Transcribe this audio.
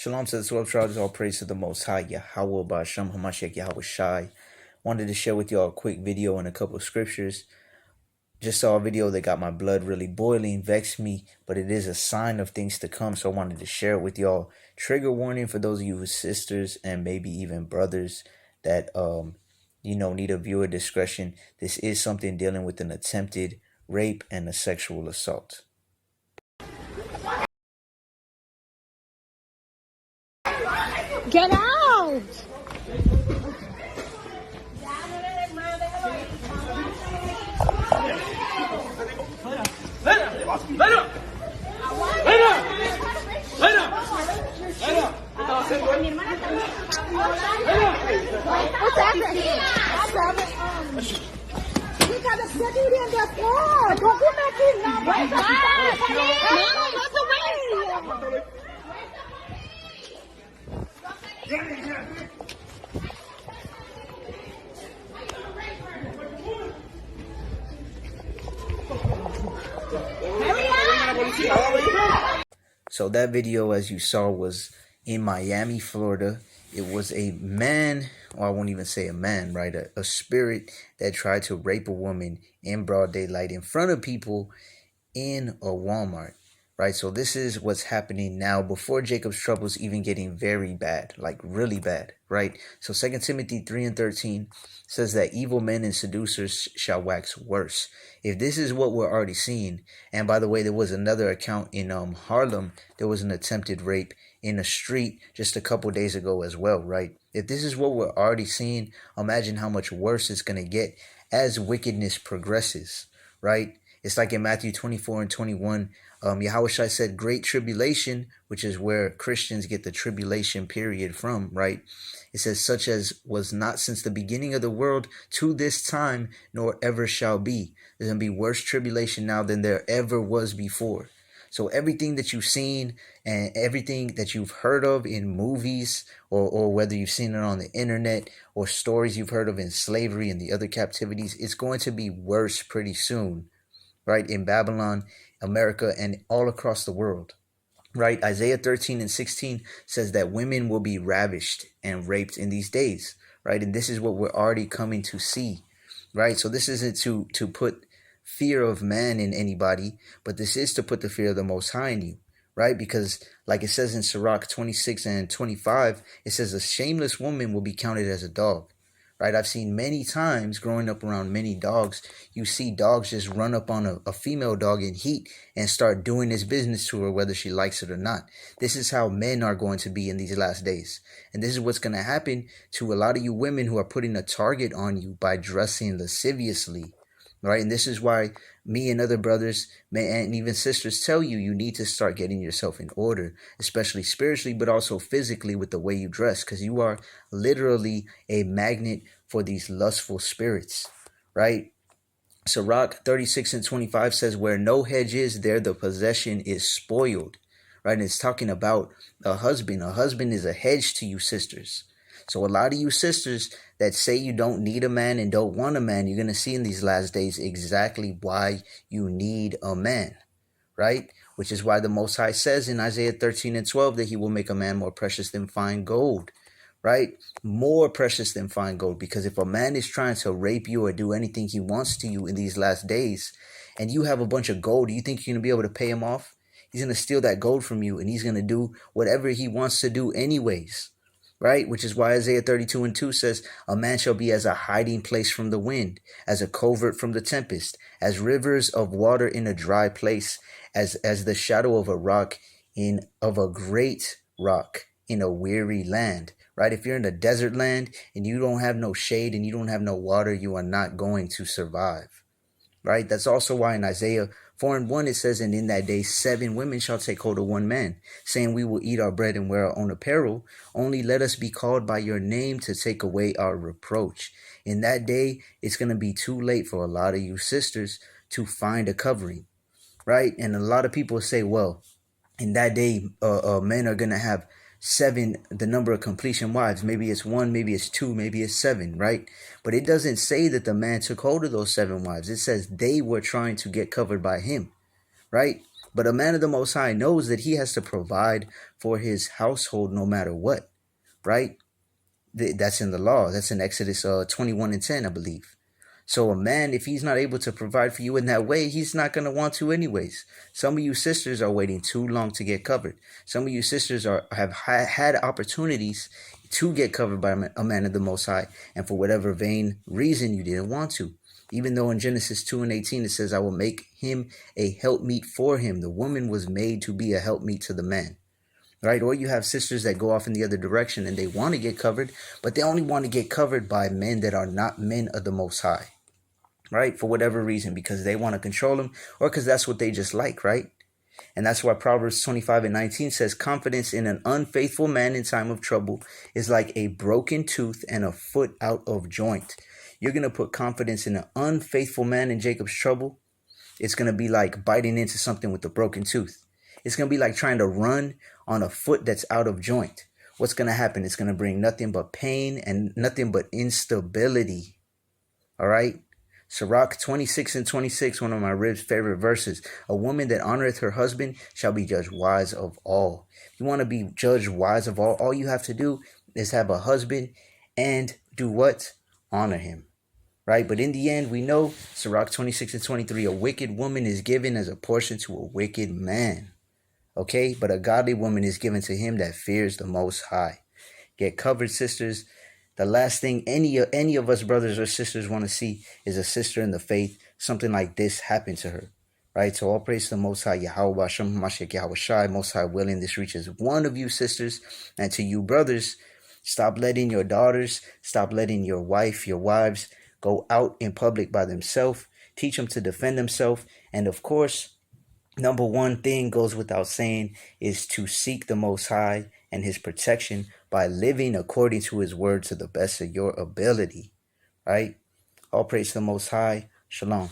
Shalom to the 12 tribes, all praise to the Most High, Yahweh, Ba'ashem, Hamashiach, Yahweh Shai. Wanted to share with y'all a quick video and a couple of scriptures. Just saw a video that got my blood really boiling, vexed me, but it is a sign of things to come, so I wanted to share it with y'all. Trigger warning for those of you who's sisters and maybe even brothers that, need a viewer discretion. This is something dealing with an attempted rape and a sexual assault. Get out! What's happening? We got a city in the floor. Don't go back in now. Wait, away. So that video, as you saw, was in Miami, Florida. It was a man, or I won't even say a man, right? A spirit that tried to rape a woman in broad daylight in front of people in a Walmart, right? So this is what's happening now before Jacob's troubles even getting very bad, like really bad, right? So 2 Timothy 3:13 says that evil men and seducers shall wax worse. If this is what we're already seeing, and by the way, there was another account in Harlem, there was an attempted rape in a street just a couple days ago as well, right? If this is what we're already seeing, imagine how much worse it's going to get as wickedness progresses, right? It's like in Matthew 24:21, Yahushua said, great tribulation, which is where Christians get the tribulation period from, right? It says, such as was not since the beginning of the world to this time, nor ever shall be. There's going to be worse tribulation now than there ever was before. So everything that you've seen and everything that you've heard of in movies, or whether you've seen it on the internet or stories you've heard of in slavery and the other captivities, it's going to be worse pretty soon, right? In Babylon, America, and all across the world, right? Isaiah 13:16 says that women will be ravished and raped in these days, right? And this is what we're already coming to see, right? So this isn't to put fear of man in anybody, but this is to put the fear of the Most High in you, right? Because like it says in Sirach 26:25, it says a shameless woman will be counted as a dog, right? I've seen many times growing up around many dogs, you see dogs just run up on a female dog in heat and start doing his business to her, whether she likes it or not. This is how men are going to be in these last days. And this is what's going to happen to a lot of you women who are putting a target on you by dressing lasciviously, right? And this is why me and other brothers and even sisters tell you, you need to start getting yourself in order, especially spiritually, but also physically with the way you dress, because you are literally a magnet for these lustful spirits, right? Sirach 36:25 says, where no hedge is, there the possession is spoiled, right? And it's talking about a husband. A husband is a hedge to you sisters. So a lot of you sisters that say you don't need a man and don't want a man, you're going to see in these last days exactly why you need a man, right? Which is why the Most High says in Isaiah 13:12 that he will make a man more precious than fine gold, right? More precious than fine gold. Because if a man is trying to rape you or do anything he wants to you in these last days, and you have a bunch of gold, do you think you're going to be able to pay him off? He's going to steal that gold from you, and he's going to do whatever he wants to do anyways, right? Which is why Isaiah 32:2 says, a man shall be as a hiding place from the wind, as a covert from the tempest, as rivers of water in a dry place, as the shadow of a rock of a great rock in a weary land, right? If you're in a desert land and you don't have no shade and you don't have no water, you are not going to survive, right? That's also why in Isaiah 4:1 it says, and in that day 7 women shall take hold of one man, saying, we will eat our bread and wear our own apparel. Only let us be called by your name to take away our reproach. In that day, it's going to be too late for a lot of you sisters to find a covering, right? And a lot of people say, well, in that day, men are going to have 7, the number of completion wives. Maybe it's 1, maybe it's 2, maybe it's 7, right? But it doesn't say that the man took hold of those 7 wives. It says they were trying to get covered by him, right? But a man of the Most High knows that he has to provide for his household no matter what, right? That's in the law. That's in Exodus 21:10, I believe. So a man, if he's not able to provide for you in that way, he's not going to want to anyways. Some of you sisters are waiting too long to get covered. Some of you sisters have had opportunities to get covered by a man of the Most High, and for whatever vain reason you didn't want to. Even though in Genesis 2:18 it says, I will make him a helpmeet for him. The woman was made to be a helpmeet to the man. Right? Or you have sisters that go off in the other direction and they want to get covered, but they only want to get covered by men that are not men of the Most High. Right? For whatever reason, because they want to control them or because that's what they just like, right? And that's why Proverbs 25:19 says, confidence in an unfaithful man in time of trouble is like a broken tooth and a foot out of joint. You're going to put confidence in an unfaithful man in Jacob's trouble. It's going to be like biting into something with a broken tooth. It's going to be like trying to run on a foot that's out of joint. What's going to happen? It's going to bring nothing but pain and nothing but instability. All right? Sirach 26:26, one of my favorite verses. A woman that honoreth her husband shall be judged wise of all. If you want to be judged wise of all you have to do is have a husband and do what? Honor him. Right? But in the end, we know, Sirach 26:23, a wicked woman is given as a portion to a wicked man. Okay? But a godly woman is given to him that fears the Most High. Get covered, sisters. The last thing any of us brothers or sisters want to see is a sister in the faith, something like this happen to her. Right? So all praise to the Most High, Yahweh, Shem, Mashiach, Yahweh Shai, Most High willing, this reaches one of you sisters. And to you brothers, stop letting your daughters, stop letting your wives go out in public by themselves. Teach them to defend themselves. And of course, number one thing goes without saying is to seek the Most High and his protection by living according to his word to the best of your ability. Right? All praise to the Most High. Shalom.